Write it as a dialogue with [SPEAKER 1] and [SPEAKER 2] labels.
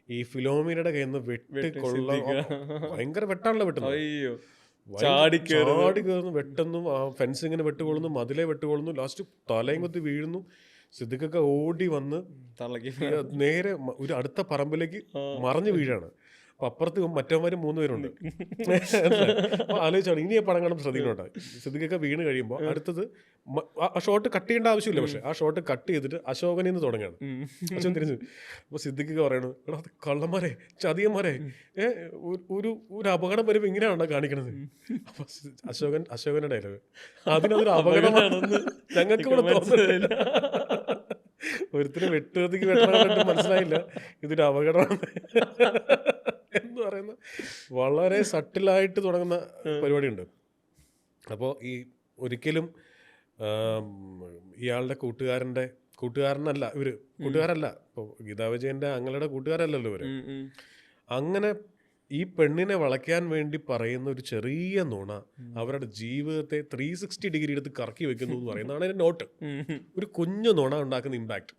[SPEAKER 1] ഈ ഫിലോമിനയുടെ കയ്യിൽ നിന്ന് വെട്ടിക്കൊള്ള ഭയങ്കര വെട്ടാണല്ലോ വെട്ടുന്നത്.
[SPEAKER 2] അയ്യോ
[SPEAKER 1] ചാടി കയറുന്നു, വെട്ടുന്നു, ആ ഫെൻസിങ്ങിന് വെട്ടുകൊള്ളുന്നു, മതിലെ വെട്ടുകൊള്ളുന്നു, ലാസ്റ്റ് തലയും കൊത്തി വീഴുന്നു. സിദ്ദിഖൊക്കെ ഓടി വന്ന് നേരെ ഒരു അടുത്ത പറമ്പിലേക്ക് മറിഞ്ഞു വീഴാണ്. അപ്പൊ അപ്പുറത്ത് മറ്റവന്മാരും 3 പേരുണ്ട്. അപ്പൊ ആലോചിച്ചാണ് ഇനി ആ പടം കാണുമ്പോൾ ശ്രദ്ധിക്കണോട്ടെ. സിദ്ദിഖൊക്കെ വീണ് കഴിയുമ്പോൾ അടുത്തത് ആ ഷോട്ട് കട്ട് ചെയ്യേണ്ട ആവശ്യമില്ല, പക്ഷെ ആ ഷോട്ട് കട്ട് ചെയ്തിട്ട് അശോകനിൽ നിന്ന് തുടങ്ങാണ്. അശോകൻ തിരിഞ്ഞു. അപ്പൊ സിദ്ദിഖൊക്കെ പറയണു, എടാ അത് കള്ളന്മാരെ, ചതിയന്മാരെ, ഒരു അപകടം വരുമ്പോ ഇങ്ങനെയാണോ കാണിക്കണത്? അപ്പൊ അശോകന്റെ ഡയലോഗ്, അതിനതൊരു അപകടമാണെന്ന് ഞങ്ങൾക്ക് കൂടെ തോന്നുന്നില്ല. ഒരുത്തിന് വെട്ടുകത്തിക്ക് വെട്ടണം മനസ്സിലായില്ല, ഇതൊരു അപകടമാണ് എന്ന് പറയുന്ന വളരെ സട്ടിലായിട്ട് തുടങ്ങുന്ന പരിപാടിയുണ്ട്. അപ്പോൾ ഈ ഒരിക്കലും ഇയാളുടെ കൂട്ടുകാരനല്ല കൂട്ടുകാരല്ല, ഇപ്പോൾ ഗീതാ വിജയന്റെ അങ്ങളുടെ കൂട്ടുകാരല്ലല്ലോ ഇവര്. അങ്ങനെ ഈ പെണ്ണിനെ വളയ്ക്കാൻ വേണ്ടി പറയുന്ന ഒരു ചെറിയ നുണ അവരുടെ ജീവിതത്തെ 360 ഡിഗ്രി എടുത്ത് കറക്കി വെക്കുന്നു എന്ന് പറയുന്നതാണ് നോട്ട്. ഒരു കുഞ്ഞു നുണ ഉണ്ടാക്കുന്ന ഇമ്പാക്ട്.